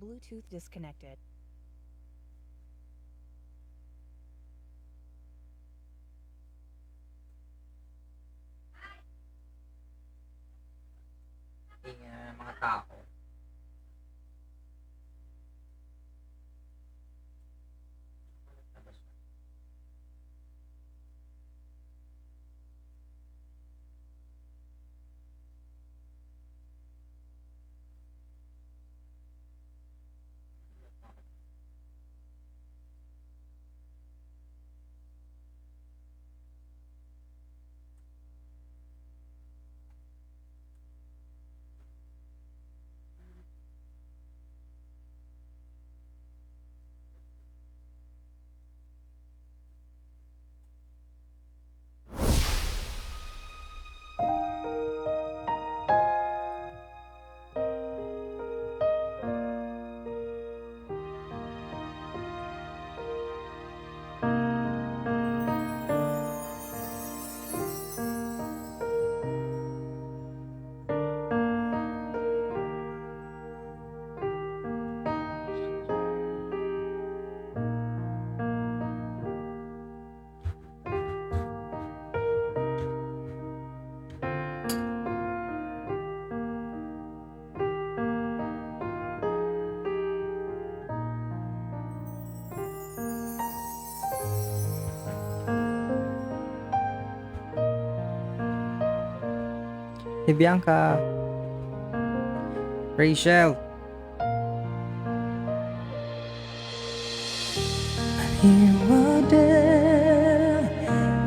Bluetooth disconnected. Ingay mga tao. Hey Bianca, Rachel. You were there,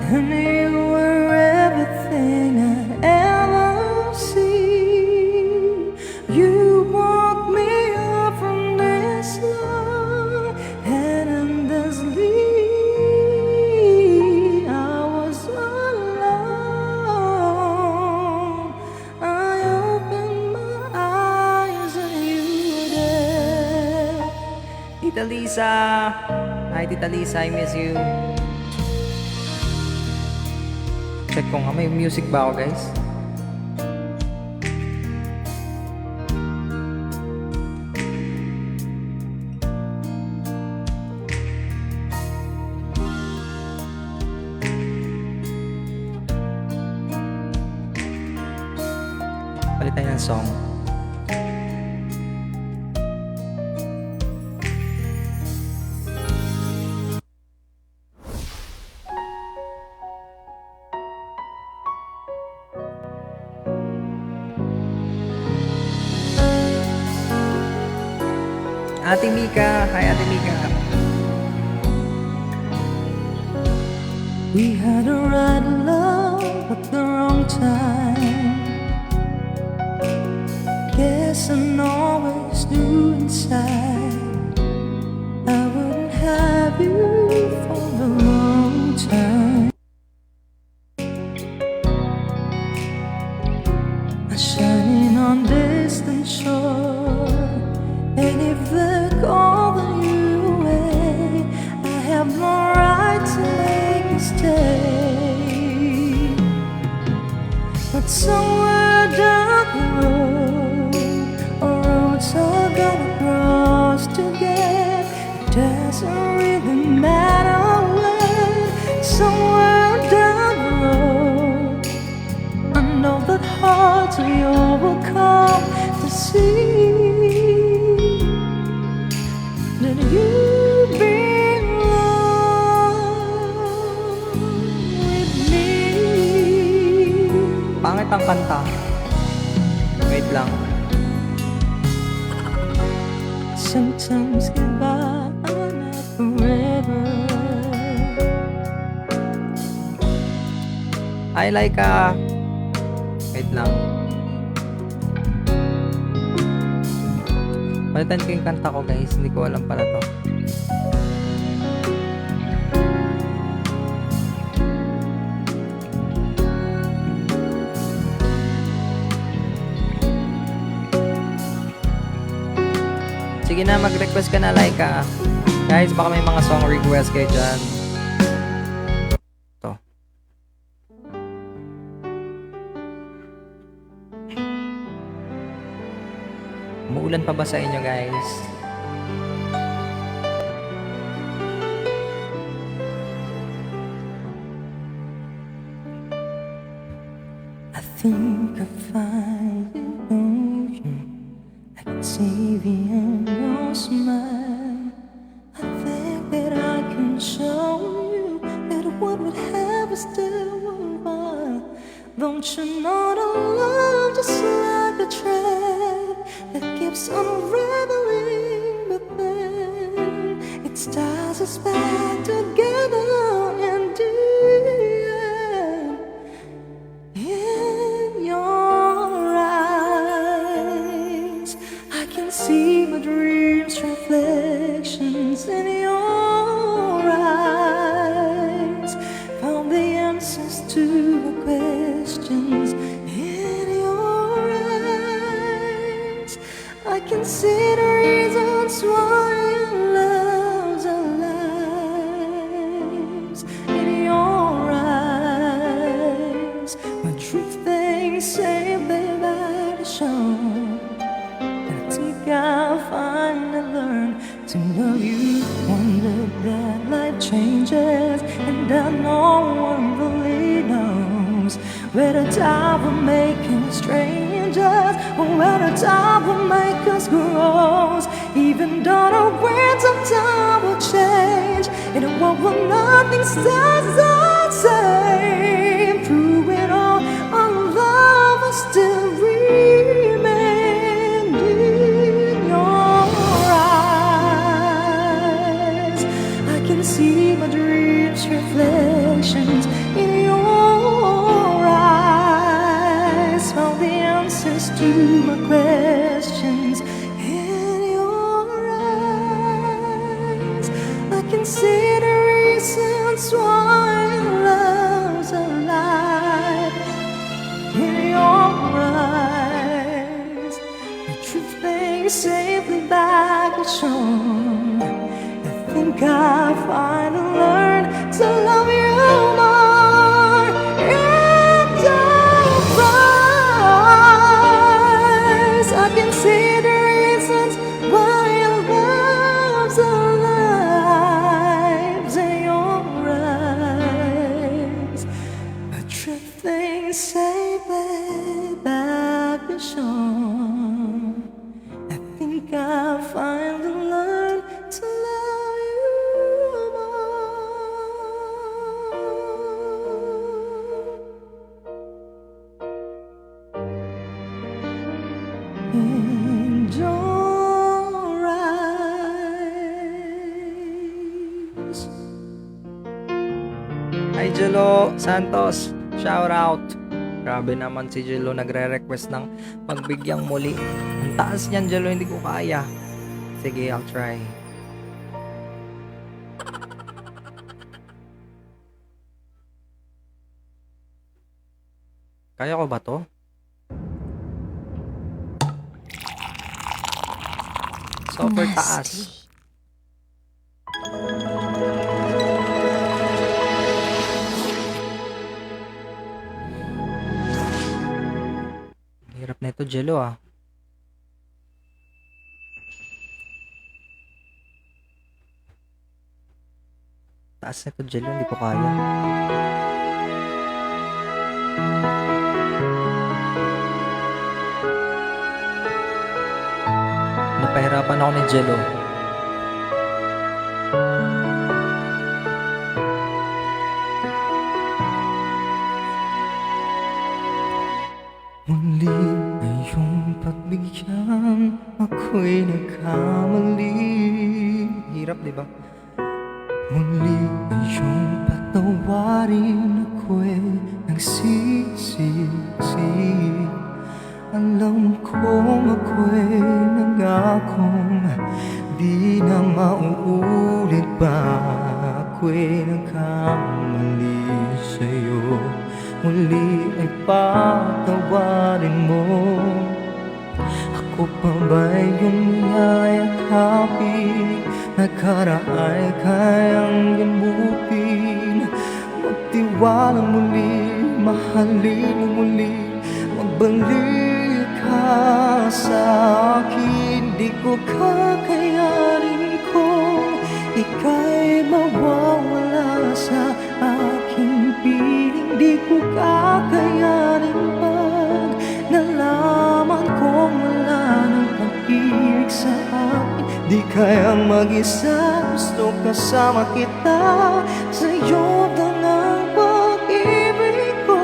and you were everything I ever seen. You walked me up from this long and endlessly. I was alone. I opened my eyes and you were there. Tita Lisa. Hi Tita Lisa, I miss you. Check ko nga, may music ba ako guys? Palit tayo ng song. Ate Mika, hi Ate Mika. We had a right love at the wrong time. Guess I always knew inside I wouldn't have you for the long time. Shining on distant shore, and if they're calling you away, I have no right to make you stay. But somewhere down the road, a roads are gonna cross together. It doesn't really matter when. Somewhere down the road, I know that hearts we overcome to see that you belong with me. Pangit ang kanta. Wait lang. Sometimes goodbye are not forever. I like wait lang. Palitan ko yung kanta ko guys. Hindi ko alam pala to. Sige na, mag-request ka na, Laika. Guys, baka may mga song request kayo dyan. To. Umuulan pa ba sa inyo, guys? think I finally know you. I can see beyond your smile. I think that I can show you that what would have is still worthwhile. Don't you know that love just like a thread that keeps unraveling, but then it ties us back together in the end. In your eyes, I can see my dreams' reflections. In your eyes, found the answers to the questions. In your eyes, I can see the reasons why your love's alive. In your eyes, my truth things safely by the shore. And I think I'll finally learn to love you. Wonder that life changes, and I know one really knows whether time will make us strangers or whether time will make us grow. Even though the winds of time will change, in a world where nothing stays the same, through it all, our love will still remain. In your eyes, I can see my dreams' reflections. In your eyes, found the answers to my questions. In your eyes, I can see the reasons why love's alive. In your eyes, the truth things safely back the shore. I think I'll finally learn to love you more. In your eyes, I can see the reasons why your love's alive. In your eyes, the truth things safely back the shore. I think I'll finally learn to love you more. In your eyes. Hi Jello Santos, shout out. Grabe naman si Jello, nagre-request ng pagbigyang muli. Ang taas niyan Jello, hindi ko kaya. Sige, I'll try. Kaya ko ba to? Super taas. Hirap na ito, Jello ah. Taas na ito, Jello, hindi ko kaya. Napahirapan ako ni Jello. Muli ay iyong pagbigyan, ako'y nagkamali. Hirap, di ba? Muli ay iyong patawarin, ako'y nagsisisi. Alam kong ako'y nangakong di na mauulit pa. Ako'y nagkamali sa'yo, muli ay patawarin mo. Ako pa ba'y iyong yayakapin? Nakaraan ay kayang gamutin. Magtiwala muli, mahalin mo muli. Magbalik ka sa akin. Di ko kakayanin kung ika'y mawawala sa aking piling. Di ko kakayanin pa. Di kayang mag-isa, gusto kasama kita. Sa'yo lang ang pag-ibig ko.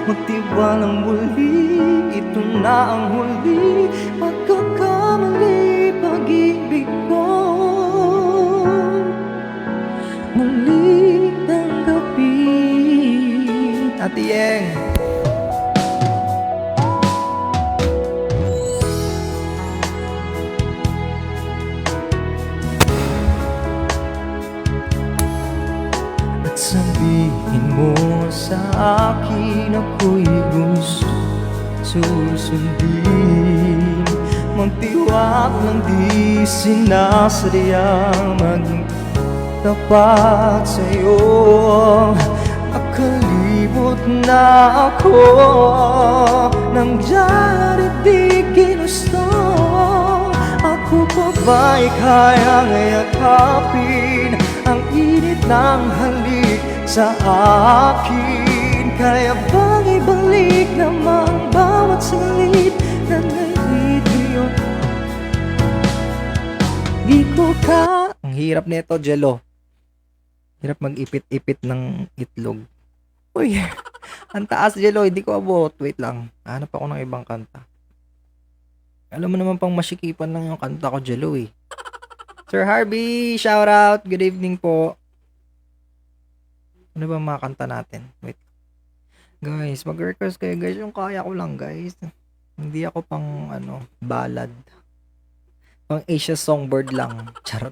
Magtiwalang muli, ito na ang huli. Pagkakamali, pag-ibig ko muli tanggapin. Ate Yeng, sabihin mo sa akin ako'y gusto susundin. Magtiwak lang di sinasadyang maging tapat sa'yo. Nakalibot na ako, nangyari di ginusto. Ako pa ba'y kayang yakapin ang init ng halik sa akin? Kaya bang ibalik namang bawat saglit na naliliyo? Di ko ka... Ang hirap nito, Jello. Hirap mag-ipit-ipit ng itlog. Uy, ang taas, Jello. Hindi ko abot. Wait lang. Hanap ako ng ibang kanta. Alam mo naman pang masikipan lang yung kanta ko, Jello eh. Sir Harvey, shout out. Good evening po. Ano ba mga kanta natin? Wait. Guys, mag-request kayo guys. Yung kaya ko lang guys. Hindi ako pang ballad. Pang Asia Songbird lang. Charot.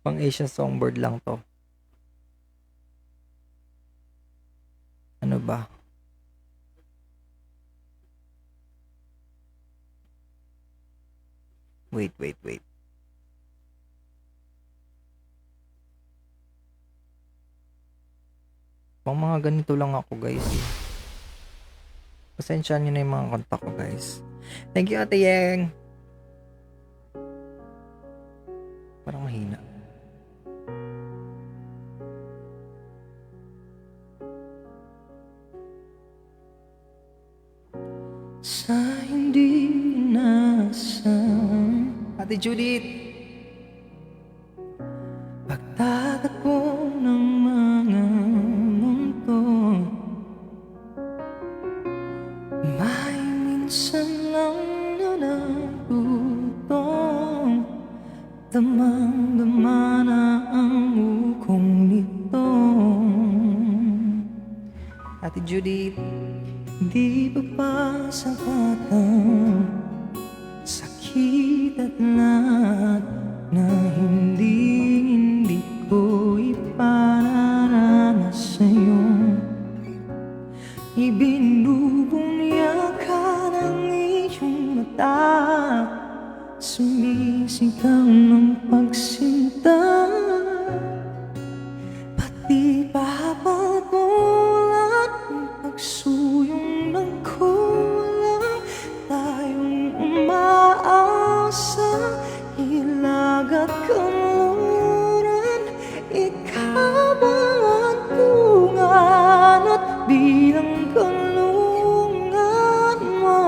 Pang Asia Songbird lang to. Ano ba? Wait. Pang mga ganito lang ako guys eh. Pasensya nyo na yung mga kanta ko guys. Thank you Ate Yeng. Parang mahina. Sa hindi inaasahan, Ate Judith, pagtatagpo ng mga munto, may minsan lang na natutong damang-dama na ang ukong nito. Ate Judith, di ba pa sapat ang sakit at lahat na hindi ko ipararanas sa'yo? Ibinubunya ka ng iyong mata, sumisigaw ng pagsinta, pati papatulan ng pagsuyong ng kulang. Tayong umaasa, hilag at kanluran, ikaw ang tungan at bilang kanlungan mo.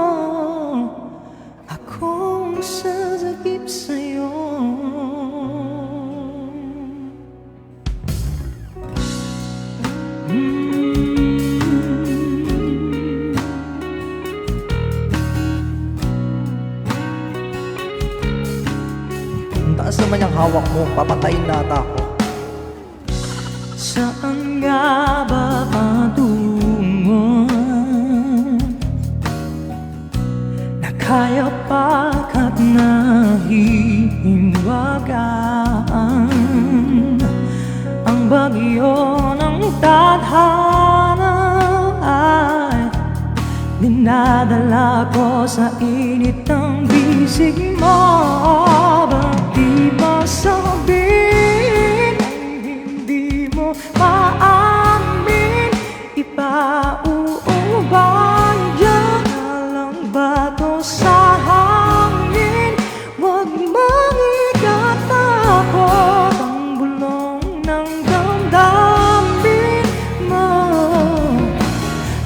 Akong sasagip sa'yo. Ang taas naman yung hawak mo, papantayin na ata ako. Saan nga ba patungo? Nakaya pakat nahihiwagaan ang bagyo ng tadhana ay dinadala ko sa init ng bisig mo. Bakit ba sabihin ang hindi mo maamin? Ipauubay dyan alang bato sa hangin. Huwag mangigatakot ang bulong ng damdamin mo.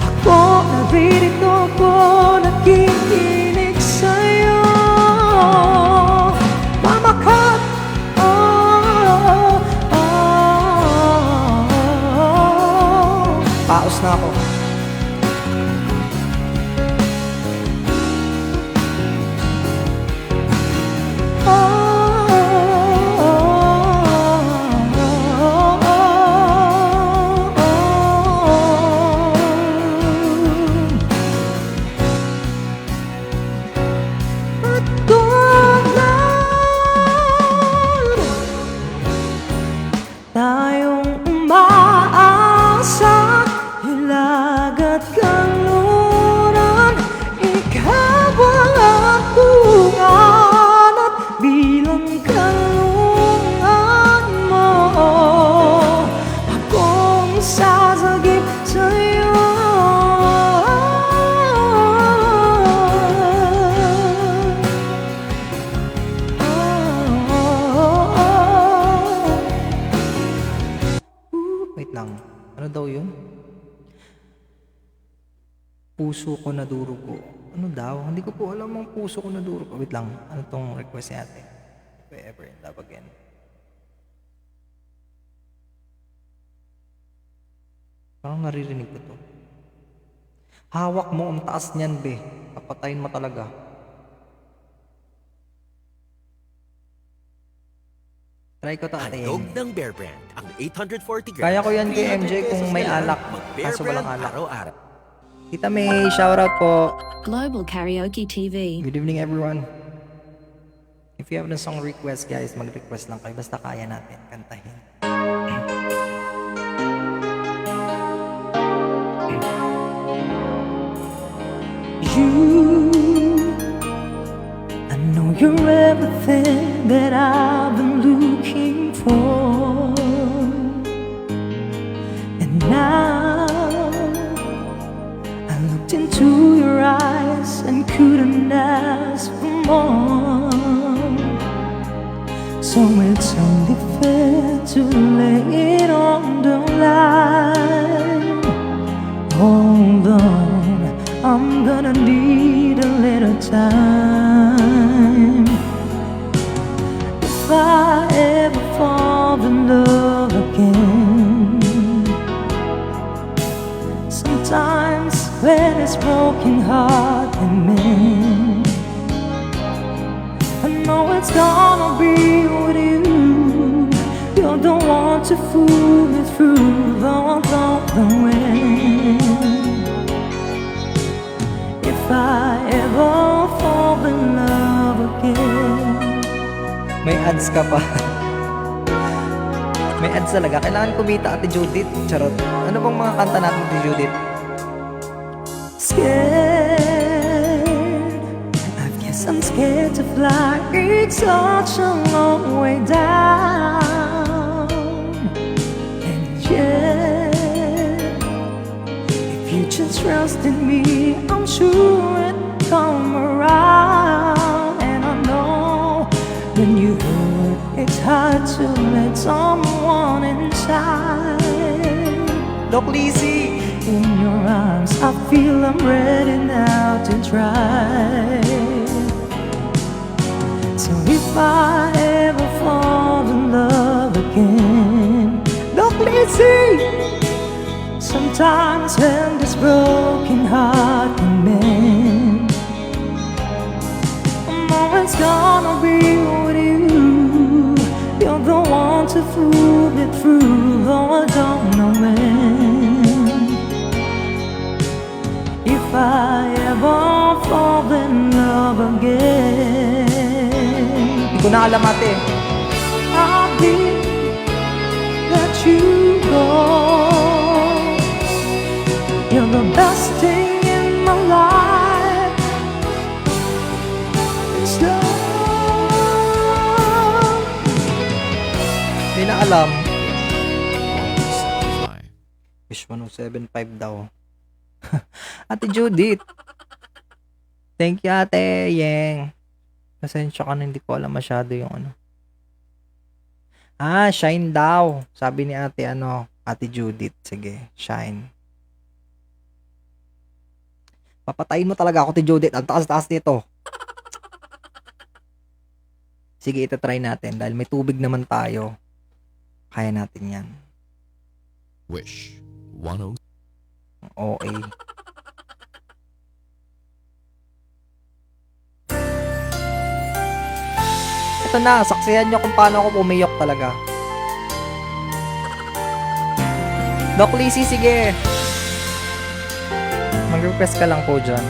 Ako naririto ko, nakikinig sa'yo. Tapos na ako. Tayong umaasa, hilag at kanluran, ikaw ang atungan at bilang kanlungan mo, akong sasagip sa'yo. Wait lang, ano daw yun? Puso ko na durugo. Ano daw? Hindi ko po alam ang puso ko na durugo. Wait lang, ano tong request ni ate? If I ever in love again. Parang naririnig ko to. Hawak mo ang taas niyan, be. Papatayin mo talaga. Try ko to, ate. Handog ng Bear Brand, ang 840 grams. Kaya ko yan kay MJ kung may alak. Mag-Bear Kaso Brand walang alak. araw-araw. Tita May, shoutout po. Global Karaoke TV. Good evening, everyone. If you have a song request, guys, mag-request lang kayo. Basta kaya natin kantahin. You, I know you're everything that I've been looking for. And now I looked into your eyes and couldn't ask for more. So it's only fair to lay it on the line. Hold on, I'm gonna need a little time. If I ever fall in love again, sometimes when it's broken heart and mend, I know it's gonna be with you. You're the one to fool me through, though I don't know when. If I ever fall in love again. May ads ka pa. May ads talaga. Kailangan kumita, Ate Judith. Charot. Ano bang mga kanta natin, Ate Judith? Scared, I guess I'm scared to fly. It's such a long way down. And yet, if you just trust in me, I'm sure it'll come around. And I know when you hurt, it's hard to let someone inside. Doc Lizzy, in your arms, I feel I'm ready now to try. So if I ever fall in love again, Doc Lizzy, sometimes when this broken heart can mend, I'm always gonna be with you. You're the one to fool me through, though I don't know when. If I ever fall in love again, di ko na alam, ate. I'll be let you go. You're the best thing in my life. It's love. Di na alam. Wish 1075 daw. Ate Judith. Thank you, Ate Yeng. Pasensya ka na, hindi ko alam masyado yung ano. Ah, Shine daw. Sabi ni Ate Ate Judith. Sige, Shine. Papatayin mo talaga ako, Ate Judith. Ang taas-taas nito. Sige, itatry natin. Dahil may tubig naman tayo. Kaya natin yan. Wish 10. OA. Ito na, saksihan nyo kung paano ako pumiyok talaga. Doc Lizzy, sige. Mag-request ka lang po dyan.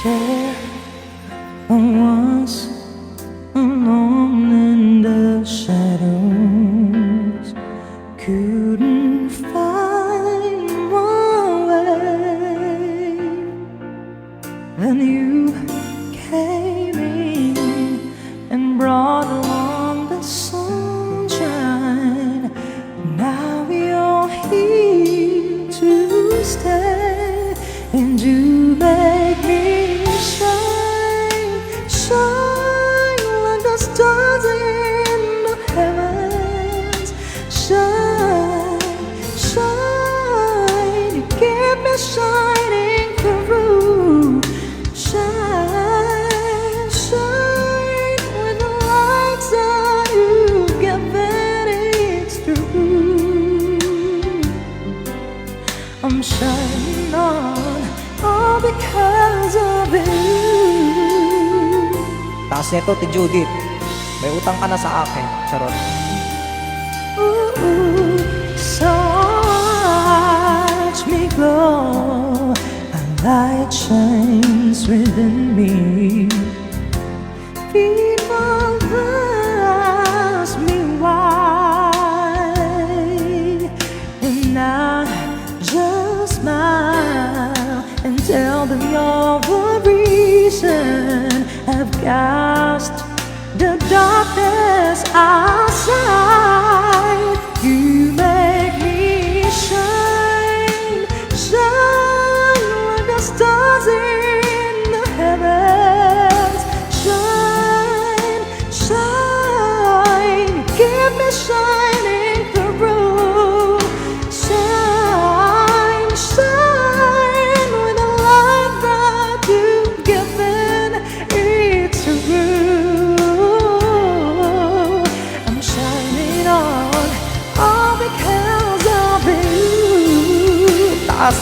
There I was alone in the shadows, couldn't find my way, and you came in and brought along the sunshine. Now you're here to stay, and you make me shine, shine like the stars in the heavens. Shine, shine, you keep me shining through. Shine, shine with the lights that you give it, it's true. I'm shining on all because of you. Taas nito, ti Judith. May utang ka na sa akin. Charot. Ooh, so watch me glow. A light shines within me. People ask me why, and I just smile and tell them you're the reason I've cast the darkness aside. You make me shine, shine like the stars in the heavens. Shine, shine, keep me shining through. Shine, shine with the light that you've given, it's true. I'm shining on all because of you. Taas.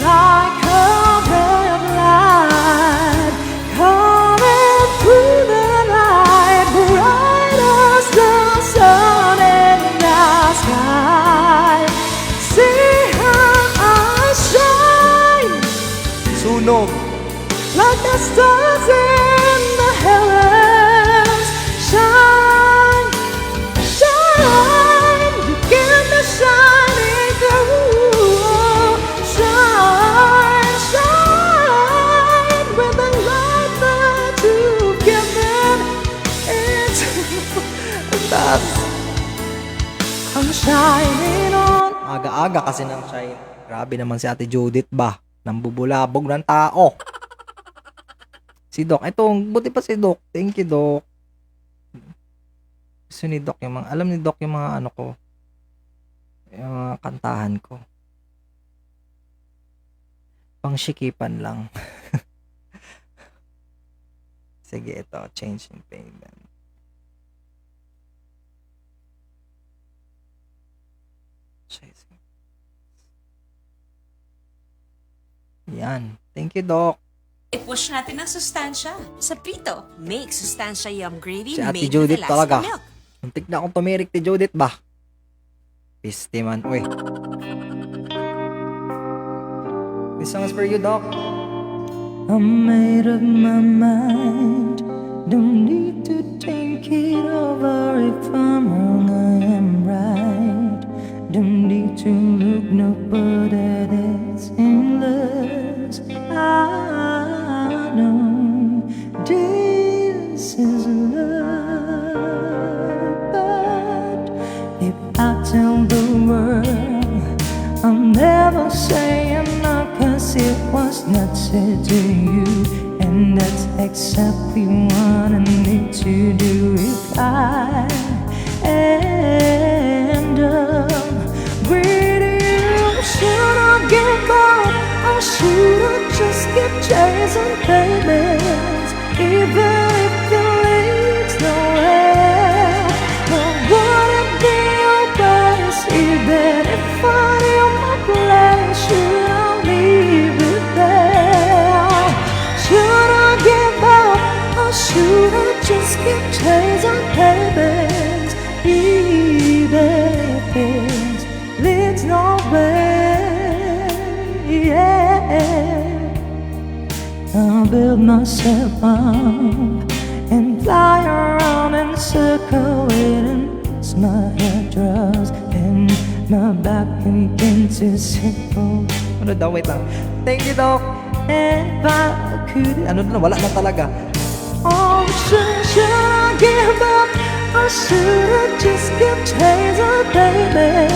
Like a red light coming through the night, bright as the sun in the sky. See how I shine Sunog. like the stars in the heavens. Shine, shine, you give me shining through. Shine, shine with the light that you've given. It's Taas. I'm shining on. Aga-aga kasi ng shine. Grabe naman si Ate Judith ba? Nambubulabog ng tao. Si Doc. Ito, buti pa si Doc. Thank you, Doc. Gusto ni Doc yung mga, alam ni Doc yung mga ano ko. Yung mga kantahan ko. Pangsikipan lang. Sige, ito. Change in payment. Yan. Thank you, Doc. I-push natin ang sustansya sa prito. Make sustansya yum gravy Si Ate made Judith with talaga. Alaska milk. Muntik na akong tumirik ti Judith ba? Piste man. Uy. This song is for you, Doc. I made up my mind. Don't need to think it over. If I'm wrong, I am right. Don't need to look no further. It's endless. I know this is love, but if I tell the world, I'll never say enough, 'cause it was not said to you, and that's exactly what I need to do. If I end up with you, should I give up, or should I just keep chasing babies, even if it leads nowhere? But would it be yourself up and fly around and circle it, and it's my head drops and my back begins to simple. Ano daw? Wait lang. Thank you, Doc. If I could, Ano na? Wala na talaga. oh, should I give up? Or should I just keep chasing, baby?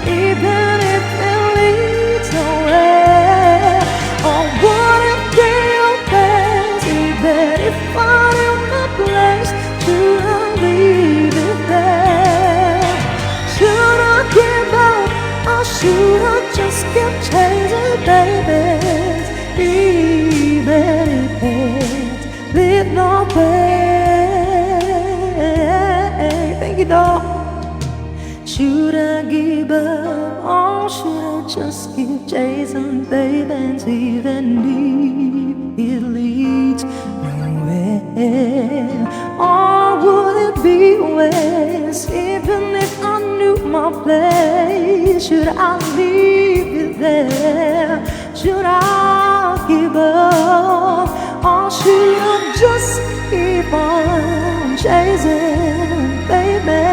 Even if it leads nowhere, or would it be best? Even if I knew my place, should I leave it there? Should I give up? Or should I just keep chasing, baby? Even if it leads nowhere. Thank you, Doc. Should I give up or should I just keep chasing, baby? And even if it leads nowhere, or would it be worse? Even if I knew my place, should I leave it there? Should I give up or should I just keep on chasing, baby?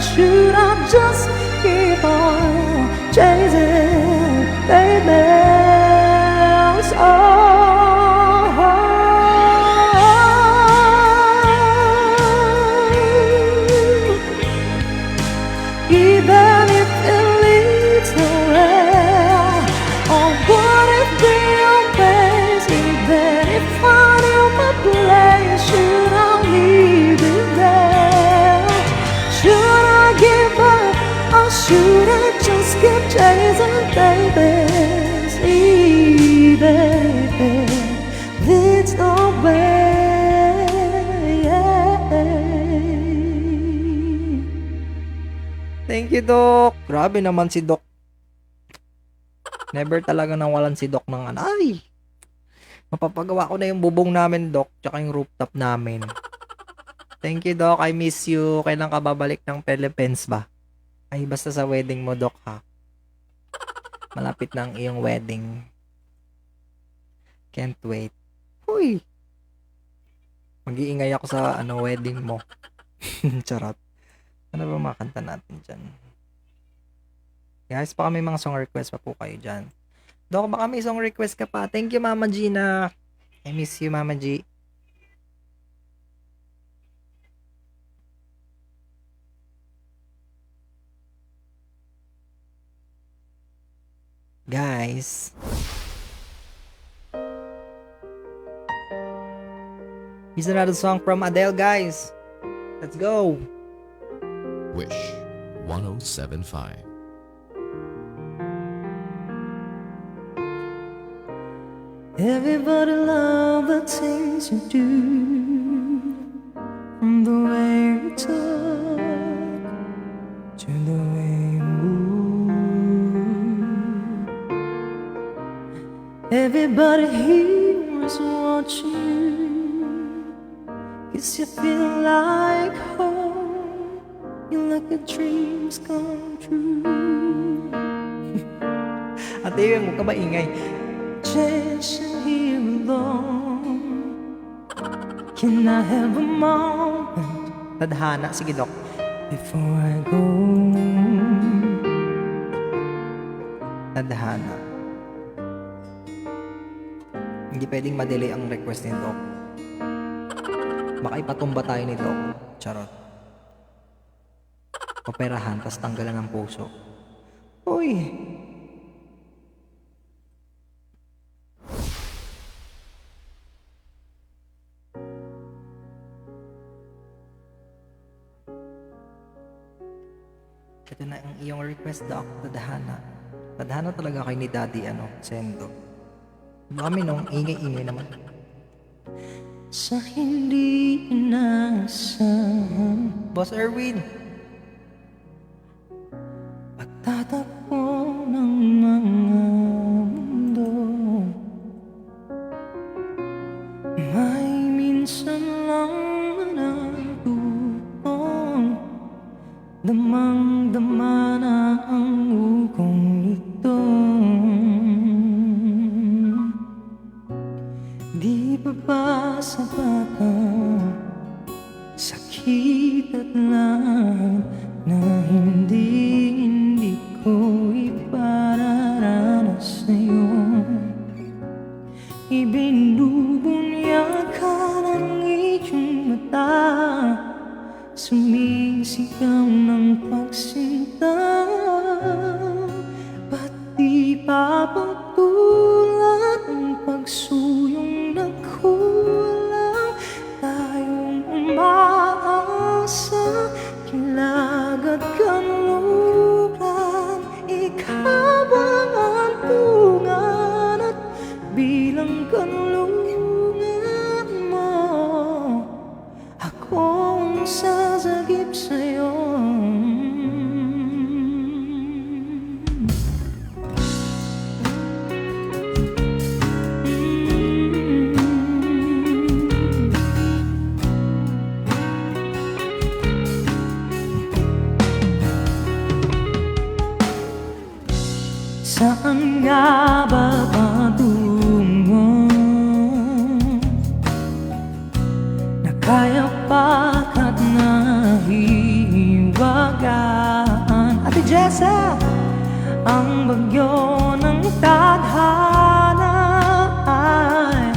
Should I just keep on chasing, baby? Even if it leads nowhere, or would it be best? Even if I knew my place, should I leave it there? Should I give up or should I just keep chasing, babies? Even if it leads nowhere. Thank you, Doc. Grabe naman si Doc. Never talaga nawalan si Doc ng ano. Ay! Mapapagawa ko na yung bubong namin, Doc. Tsaka yung rooftop namin. Thank you, Doc. I miss you. Kailan ka babalik ng Philippines ba? Ay, basta sa wedding mo, Doc, ha? Malapit na ang iyong wedding. Can't wait. Uy! Mag-iingay ako sa wedding mo. Charot. Ano ba makanta natin dyan? Guys, baka may mga song request pa po kayo dyan. Doc, baka may song request ka pa. Thank you, Mama Gina. I miss you, Mama G. Guys. Here's another song from Adele, guys. Let's go. Wish 1075. Everybody love the things you do, from the way you talk to the way you move. Everybody here is watching you, 'cause you feel like home. You look at dreams come true. Ate, huwag ka maingay. Chasing here alone. Can I have a moment Tadhana. Sige, Doc. before I go? Tadhana. Hindi pwedeng ma-delay ang request ni Doc. Baka ipatumba tayo ni Doc. Charot. Operahan, tas tanggalan ng puso. Uy! Ito na ang iyong request, Doc. Tadhana. Tadhana talaga kay ni Daddy, Sendo. Kami nung ingay-ingay naman. Sa hindi inaasahan, Boss Erwin! pagtatakbo ng mga mundo, may minsan lang natutong damang-dama na ang ugong nito. Di ba ba Makita't lang na hindi ko ipararanas sa'yo. Ibinubunyag ka ng iyong mata, sumisigaw ng pagsinta. Ba't di papatulad ang pagsuyong nagkulang? Tayong umaasa, kilagat kanluran. Ikaw ang antungan at bilang kanlungan mo, akong sasagip sa'yo. Saan nga ba patungo na kaya pakat nahihiwagaan? Ate Jessa, ang bagyo ng tadhana ay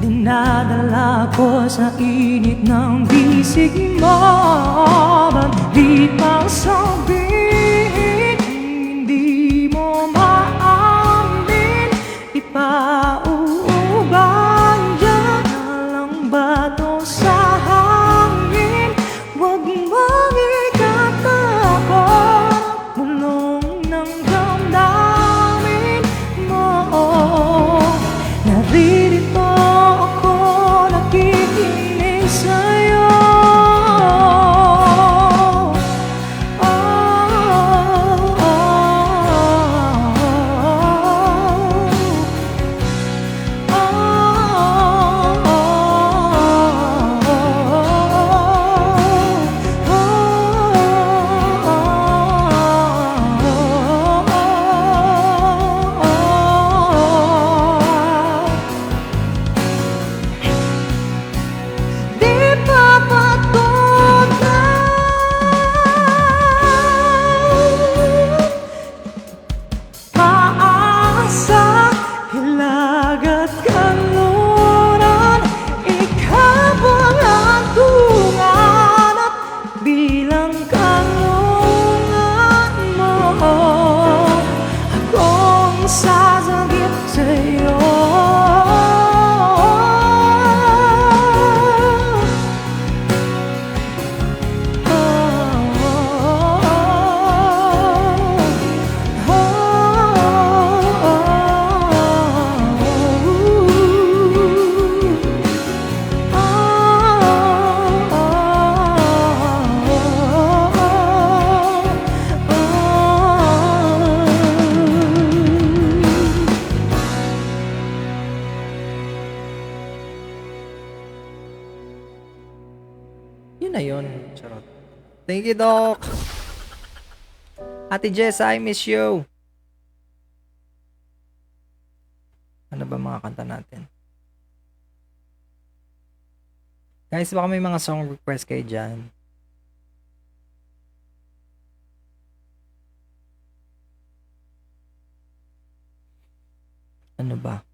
dinadala ko sa init ng bisig mo. Ba't di pa sabihin hindi mo maamin? Ipauuban dyan lang bato sa hangin. Huwag mong ikatakot, bulong ng damdamin mo. Naririto ako, nakikinig sa'yo. Sasagip sa'yo. Yun na yun. Charot. Thank you, Doc. Ate Jess, I miss you. Ano ba mga kanta natin? Guys, baka may mga song request kayo dyan. Ano ba?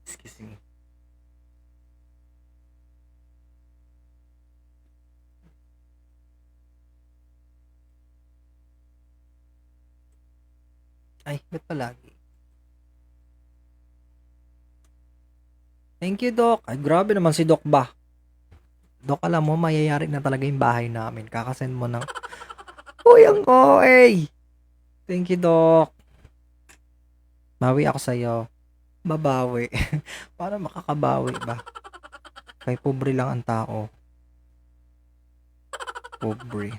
Excuse me. Ay, ba't palagi? Thank you, Doc. Ay, grabe naman si Doc ba? Doc, alam mo, mayayari na talaga yung bahay namin. Kakasend mo ng... Uy, ang OA! Thank you, Doc. Bawi ako sa'yo. Babawi. Para makakabawi ba? Kay pobre lang ang tao. Pobre.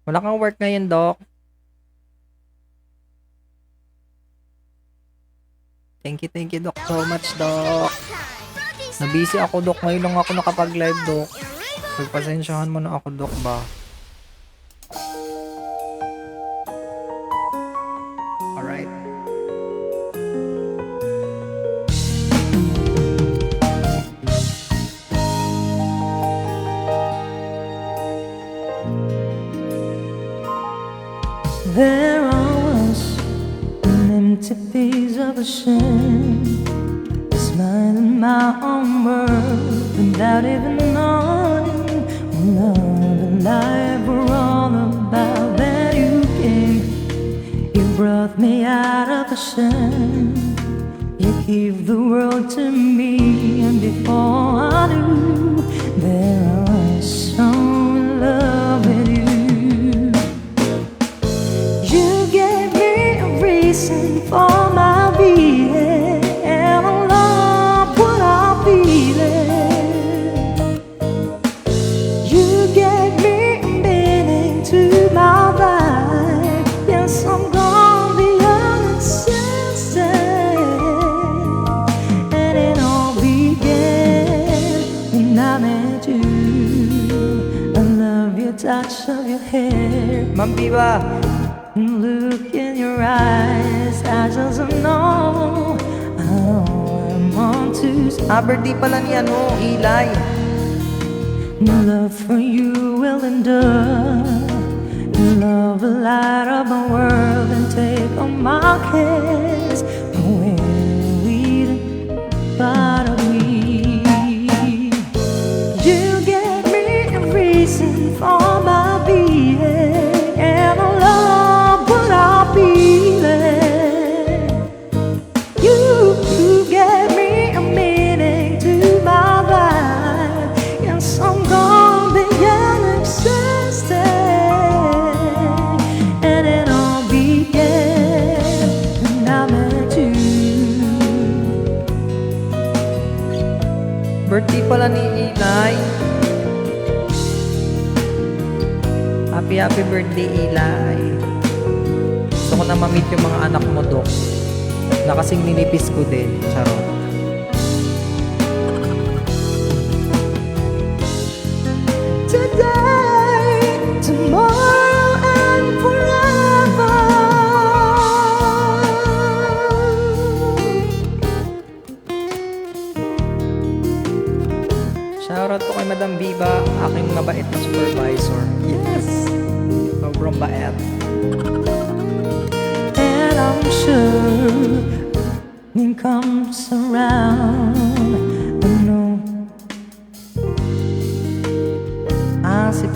Wala kang work ngayon, Doc. Thank you, Doc, so much, Doc. Nabisi ako, Doc. Ngayon lang ako nakapag-live, Doc. Pagpasensyahan mo na ako, Doc, ba? Alright. empty piece of a shell, smiling my own world without even knowing love and life were all about. That you came, you brought me out of the shell, you gave the world to me, and before I knew that I was so in love with you. You gave me a reason for my being, and I love what I'm feeling. You gave me a meaning to my life. Yes, I'm gone beyond existence, and it all began when I met you. I love your touch of your hair, Ma'am Viva, look in your eyes. I just know I'm on to birthday pala ni Eli. love for you will endure. Love will light up my world and take all my cares away. Part of me. You gave me a reason for my being, and I love what I'm feeling. You gave me a meaning to my life. Yes, I'm gone beyond existence, and it all began when I met you. Birthday pala ni Eli. Happy birthday, Eli. Gusto ko na ma-meet yung mga anak mo, Dok. Na kasing ninipis ko din. Charot. Today, tomorrow, and forever. Shoutout po kay Madam Viva, aking mabait na supervisor. Yes! Sobrang bait. And I'm sure when comes around, I know. Si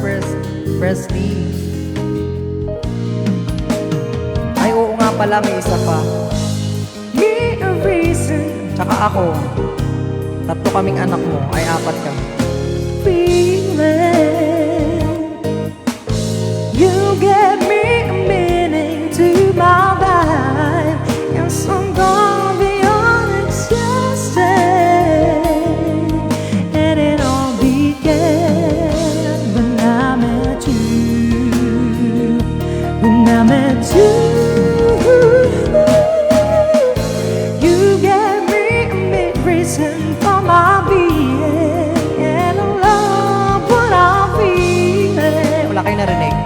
Presley. Ay, oo nga pala, may isa pa. Me a reason, Tsaka ako. 3 kaming anak mo, ay 4 kami. feeling. You gave me a meaning to my life. Yes, I'm gone beyond existence, and it all began when I met you. When I met you, you gave me a reason for my being, and I love what I'm feeling. Wala kayo narinig.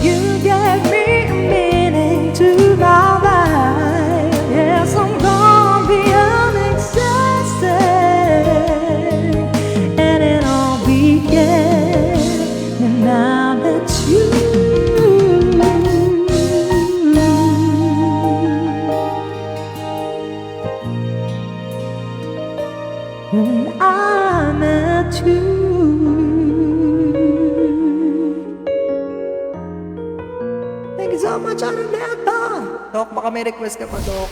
You gave me a meaning to my life. Yes, I'm gone beyond existence, and it all began when I met you. When I met you. Thank you so much, Arnetta! Dok, baka may request ka pa, Dok.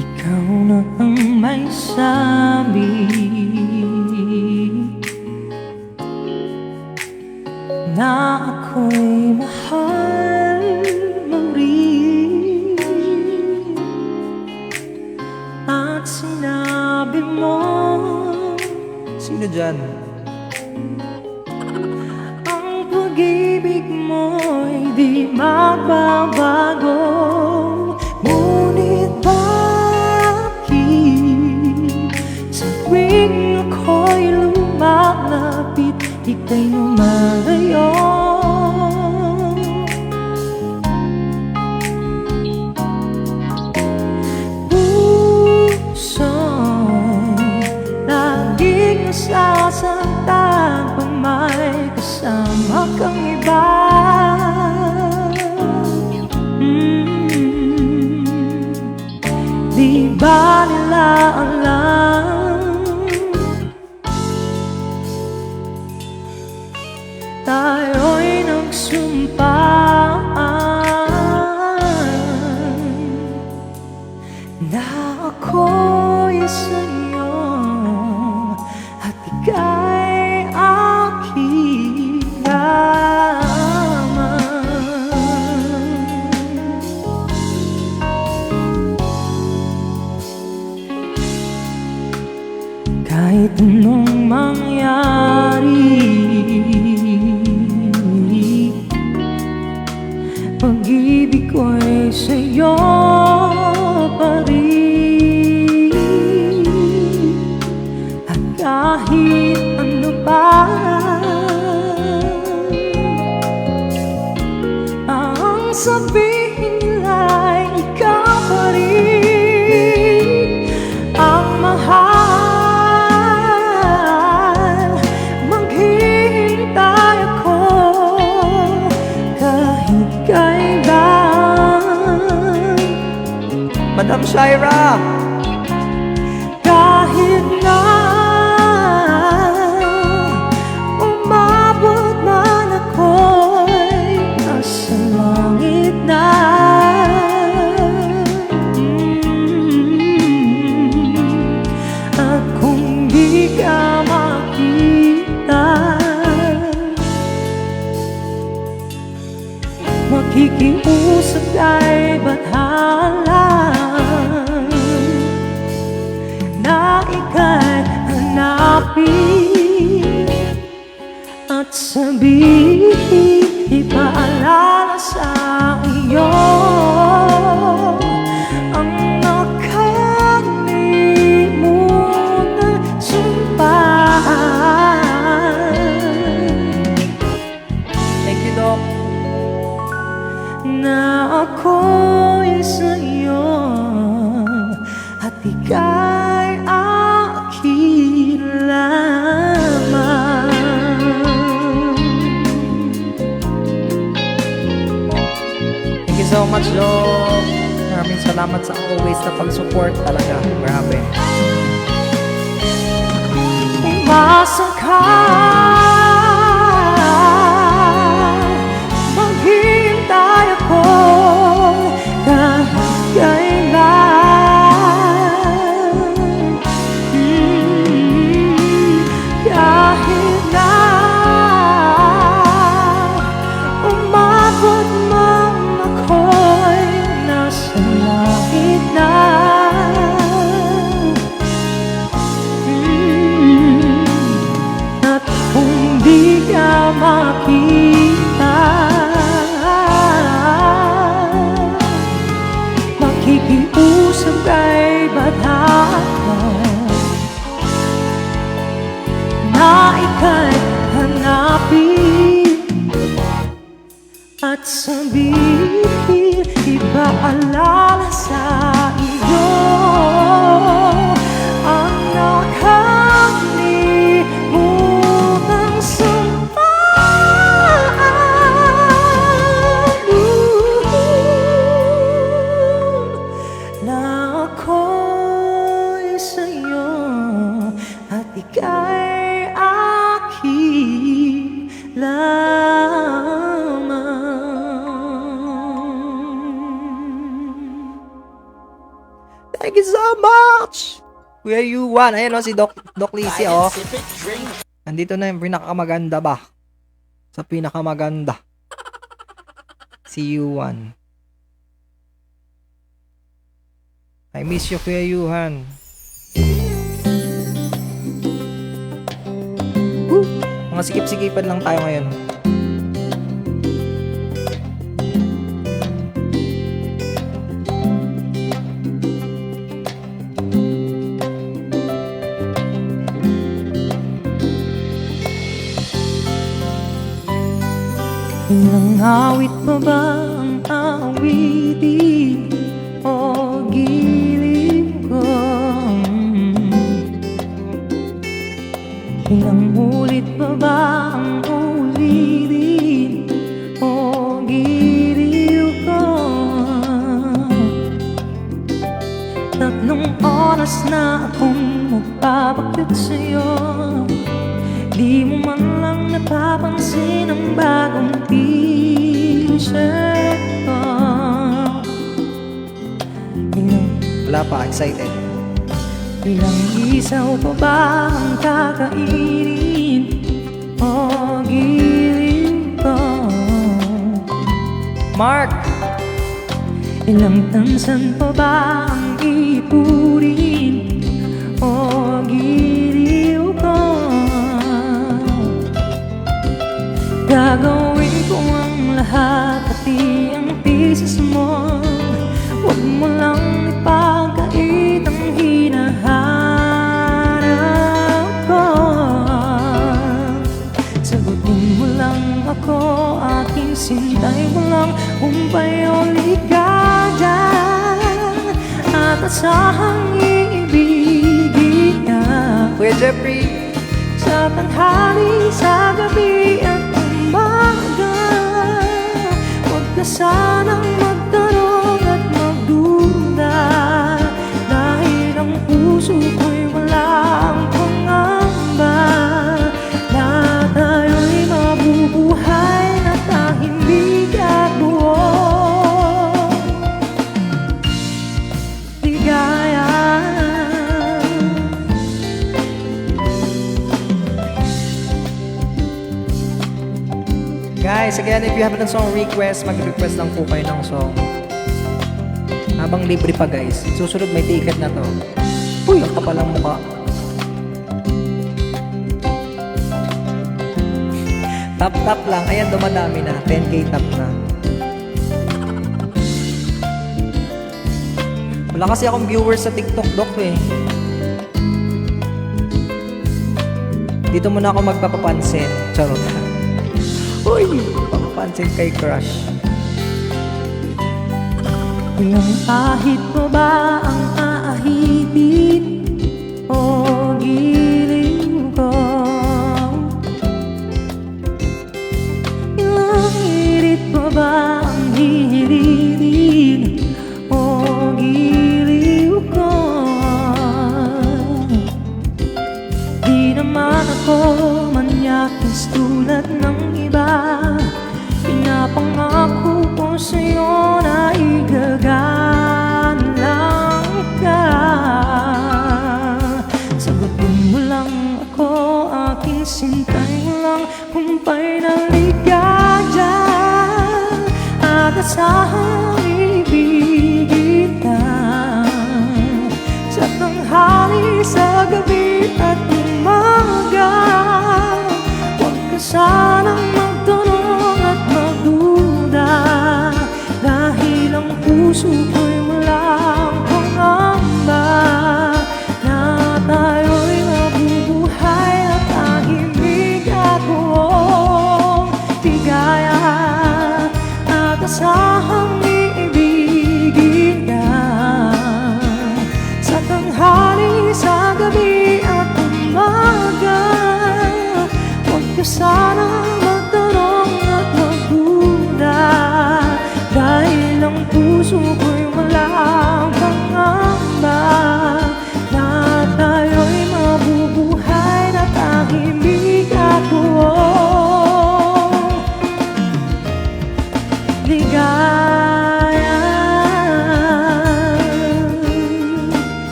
Ikaw na ang may sabi na ako'y mahal mo rin, at sinabi mo Sino dyan? ang pag-ibig mo'y di magbabago. Ngunit bakit sa tuwing ako'y lumalapit ika'y lumalayo. Puso'y laging nasasaktan pag may kasama kang iba. Di ba nila alam tayo'y nagsumpaan na ako'y sa'yo at ika'y aking lamang. Kahit anong mangyari, pag-ibig ko'y sa'yo pa rin. At kahit ano pa ang sabihin nila'y ikaw pa rin ang mahal. Maghihintay ako kahit kailan. Madam Shaira, Kahit na umabot man ako'y nasa langit na. At kung di ka makita, makikiusap kay bathala na ika'y hanapin at sabihin, ipaalala sa iyo ang nakalimutan sumpaan. thank you, Doc. Na ako'y sa'yo at ika'y aking lamang. Thank you so much, Doc. Maraming salamat sa always na pag-support talaga. Grabe. Umasa ka, maghihintay ako kahit kailan. Kahit na umabot man ako'y nasa langit na. At kung di ka makita, makikiusap kay bathala na ika'y hanapin at sabihin, ipaalala sa iyo ang nakalimutang sumpaan. Na ako'y sa'yo at ika'y aking lamang. Thank you so much! Kuya Yuan. Ayan o, si Doc Lizzie, oh. Nandito na yung pinakamaganda ba? Sa pinakamaganda. Si Yuan. I miss you, Kuya Yuhan. Mga sikip-sikipan lang tayo ngayon. Ilang awit pa ba ang awitin o giliw ko? Ilang ulit pa ba ang ulitin o giliw ko? 3 oras na akong magpapakit sa'yo, di mo man lang napapansin ang bagong t-shirt ko. Wala pa, excited. Ilang isaw pa ba ang kakainin o giliw ko? Mark! Ilang tansan pa ba ang ipurin o giliw ko? Gagawin ko ang lahat, pati ang thesis mo. Huwag mo lang ipagkait ang hinahanap ko. Sagutin mo lang ako, aking sintay mo lang, humpay o ligaya, at asahang iibigin ka. Kuya Jeffrey! Sa tanghali, sa gabi at umaga, huwag ka sanang magtanong at magduda, dahil ang puso ko'y walang pangamba na tayo'y mabubuhay na tahimik at buong ligaya. Guys, again, if you have a song request, mag-request lang po kayo ng song. Habang libre pa guys. Susunod may ticket na to. Uy, ang kapalang mukha. Tap lang. Ayan, dumadami na. 10k tap na. Wala kasi akong viewers sa TikTok, Dok eh. Dito muna ako magpapapansin. Charot. Uy, papapansin kay crush. Ilang ahit pa ba ang aahitin o giliw ko? Ilang hirit pa ba ang hihiritin o giliw ko? Di naman ako manyakis tulad ng iba, pinapangako ko sa'yo na igagalang ka. Sagutin mo lang ako, aking sintay mo lang, humpay na ligaya, at asahang ibigin ka. Sa tanghali, sa gabi at umaga, huwag ka sanang magtanong at magduda, dahil ang puso ko'y walang pangamba na tayo'y mabubuhay at tahimik at buong ligaya, at asahang iibigin ka. Sa tanghali, sa gabi at umaga, huwag ka sanang magtanong at magduda, dahil ang puso ko'y walang pangamba na tayo'y mabubuhay na tahimik at buong ligaya.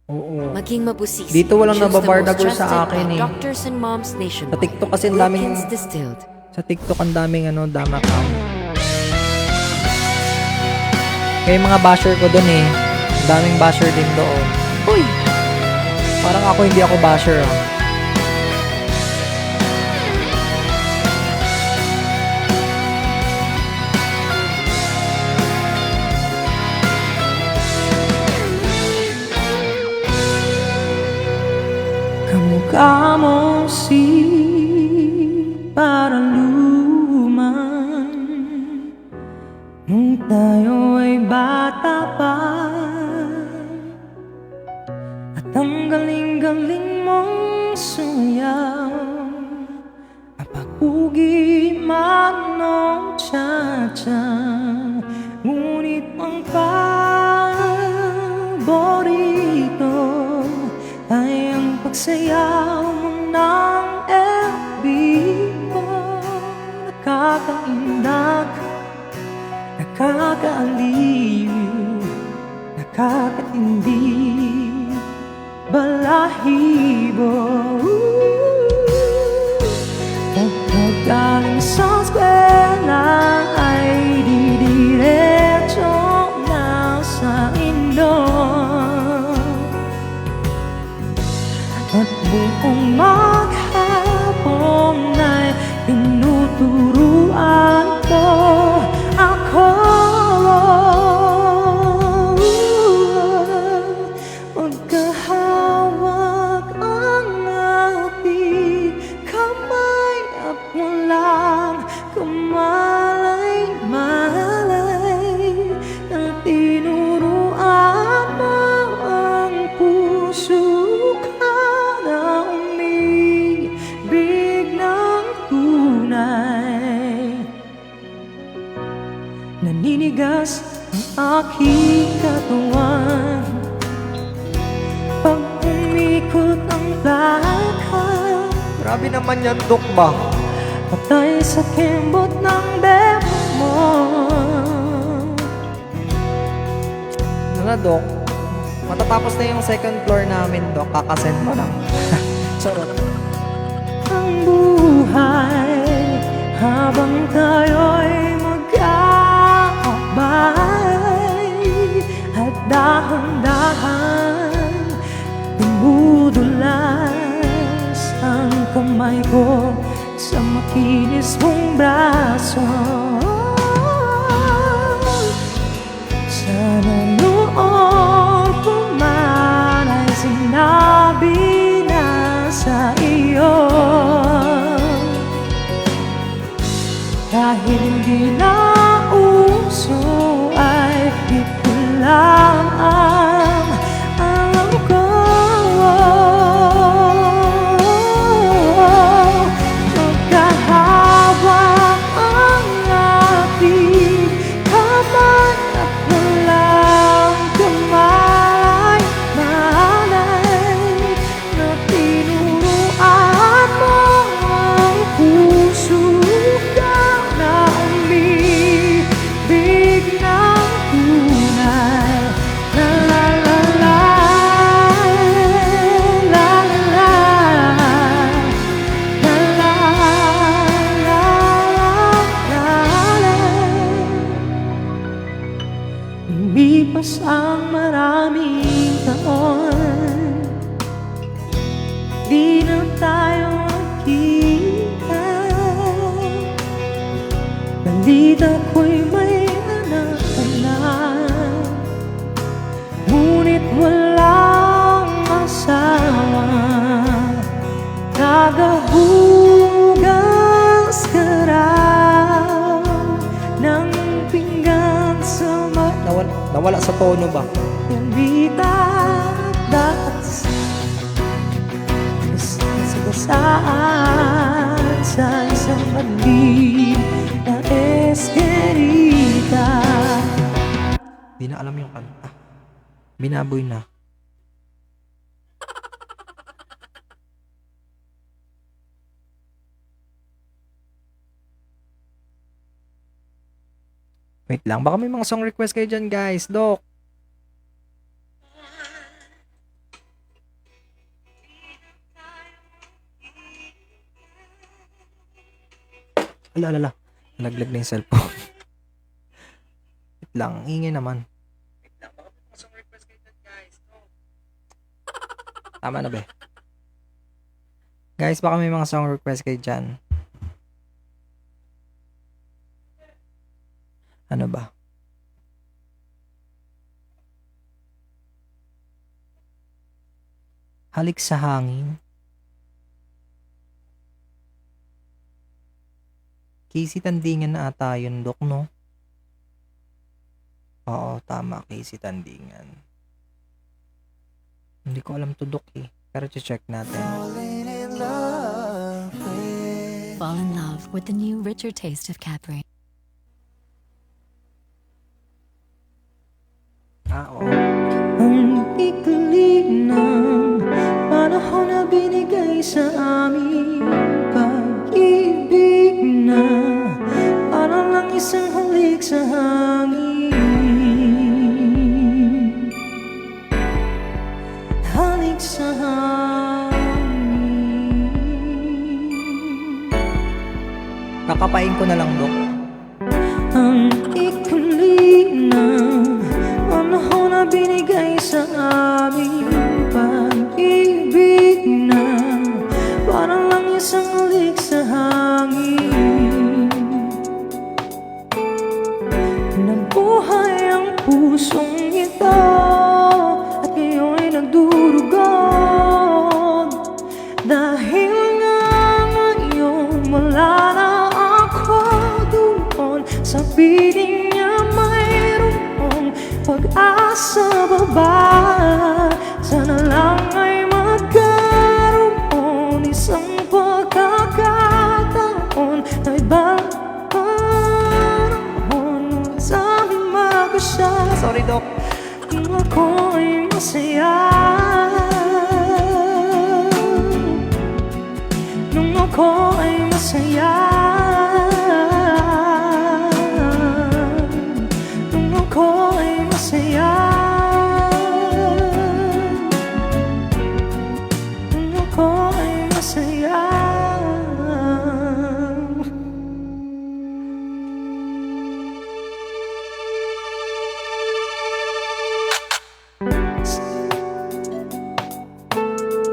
Oo. Maging mabusisi. Dito walang Choose the nababardagol most sa trusted akin eh. Doctors and moms Sa nationwide. TikTok kasi ang daming Wilkins Distilled. Sa TikTok ang daming dama account. Kaya yung mga basher ko doon eh. Ang daming basher din doon. Uy! Parang ako hindi ako basher ah. mukha mo si para luman nung tayo ay bata pa. At ang galing-galing mong sumayaw, apakugi man ng cha-cha. Ngunit ang paborito ay ang pagsayaw mo ng FB mo. Nakakaindak, nakakaaliw, nakakatindi, balahibo. Pagkagaling sa eskwela ay didiretso na sa indo. At buong maghapon ay tinuturuan ko ako. Magkahawak ang ating kamay at walang kamalay-malay. Nang tinuruan mo ang puso ka na umibig ng tunay. Naninigas ang aking katawan pag umikot ang lakad. Grabe naman yan, Dok ba? Patay sa kembot ng demo mo. Ano na, Dok? Matatapos na yung second floor namin, Dok. Kakasend mo lang. Charot. Ang buhay habang tayo'y magkakabay at dahan-dahan dumudulas ang kamay ko sa makinis mong braso. Sana noon pa man ay sinabi na sa iyo, kahit hindi na uso ay ito lang ang alam ko. Magkahawak ang ating kamay at walang kamalay-malay. Na tinuruan mo ang puso ka na umibig ng tunay. La la la la, la la la, la la la la la. Lumipas ang maraming taon, di na tayo magkita. Balita ko'y may anak ka na, ngunit walang asawa. Nagahugas ka raw ng pinggan sa Nawala sa tono ba? balita. Dapat basaan sa isang maliit na eskerita. Di na alam yung kanta. Binaboy na. Wait lang, baka may mga song request kayo dyan, guys. Dok. Ala. Nalaglag na yung cellphone. Wait lang, ingay naman. Wait lang, baka may mga song request kayo dyan, guys. Dok. Tama na ba? Guys, baka may mga song request kayo dyan. Ano ba? Halik sa hangin. Casey Tandingan na ata yun, Dok, no? Oo, tama, Casey Tandingan. Hindi ko alam to, Dok, eh. Pero check natin. Fall in love with the new richer taste of Capri. Oo. Ang ikli ng panahon na binigay sa amin, pag-ibig na parang lang isang halik sa hangin. Halik sa hangin. Kakapain ko na lang, Dok. Ang ikli ng panahon na binigay sa amin, pag-ibig na parang lang isang halik sa hangin. Nabuhay ang pusong ito at ngayon'y nagdurugod, dahil nga ngayon wala na ako doon. Sa piling niya mayroong pag-asa baba. Sana lang ay magkaroon isang pagkakataon na ibang panahon sa aming mag-asya. Sorry, Dok. Kung ako ay masaya, nung ako ay masaya, nung ako ay masaya, nung ako ay masaya.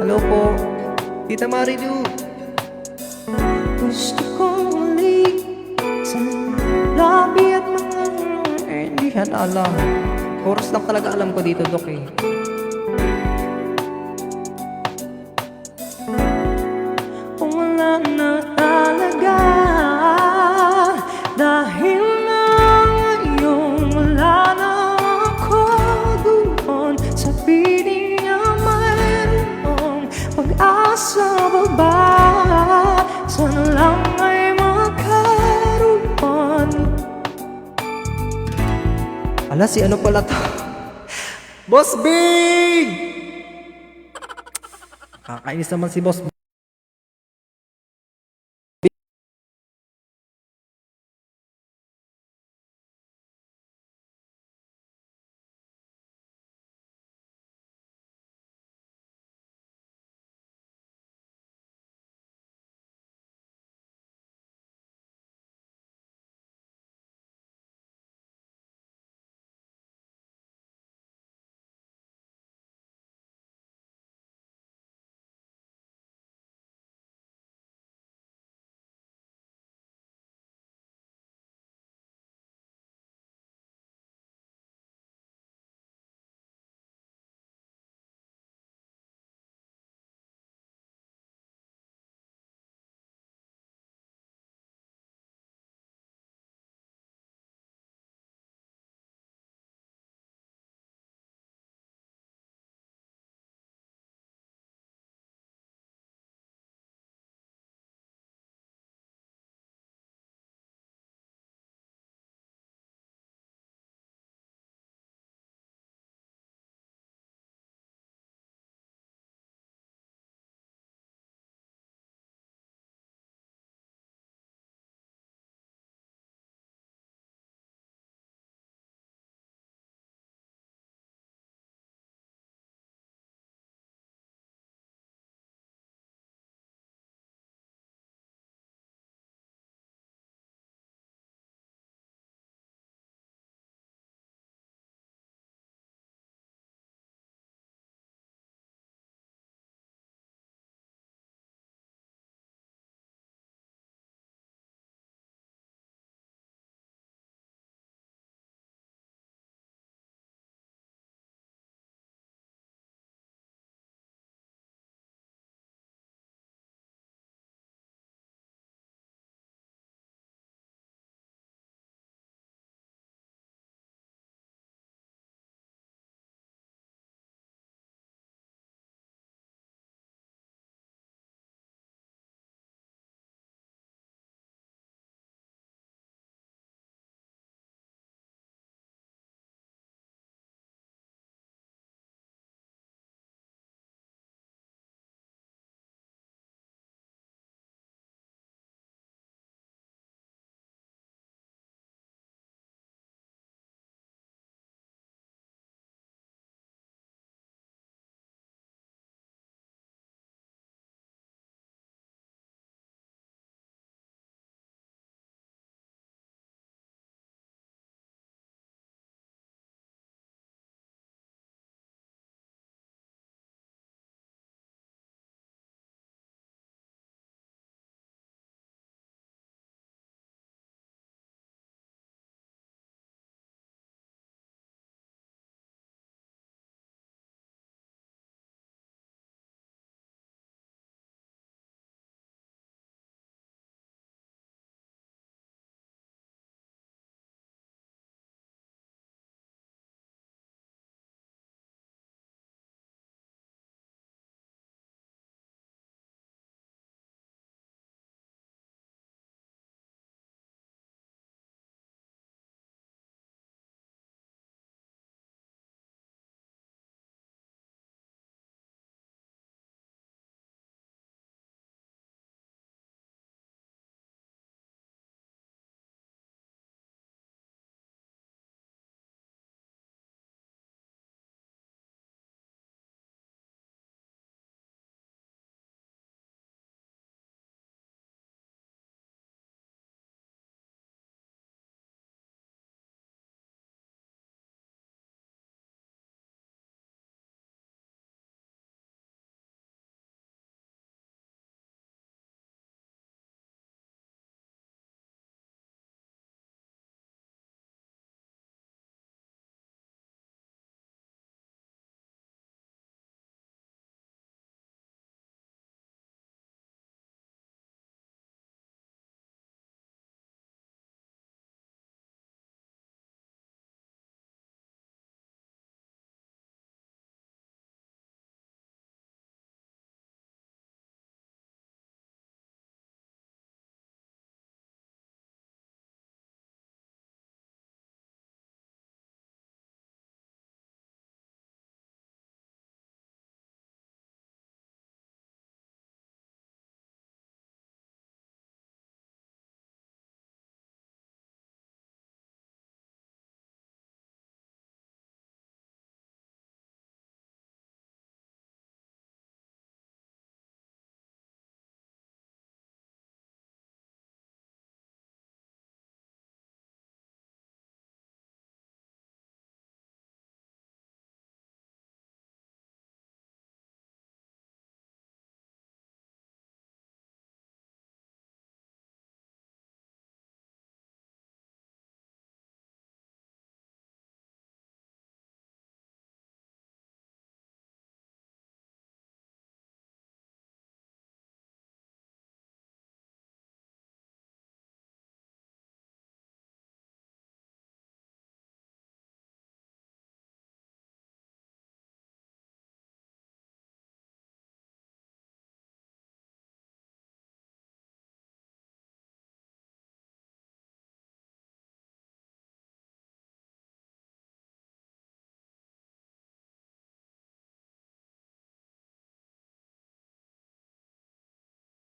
Hello po. Tita Marilu. Gusto kong muli sa labi at mga Hindi yan alam. Oras lang talaga alam ko dito, Dok, eh. kung wala na talaga, dahil na ngayon wala na ako doon. Sa piling niya mayroong pag-asa baba. Sana lang ay magkaroon. Ala, si ano pala to? Boss Big! Kakainis naman si Boss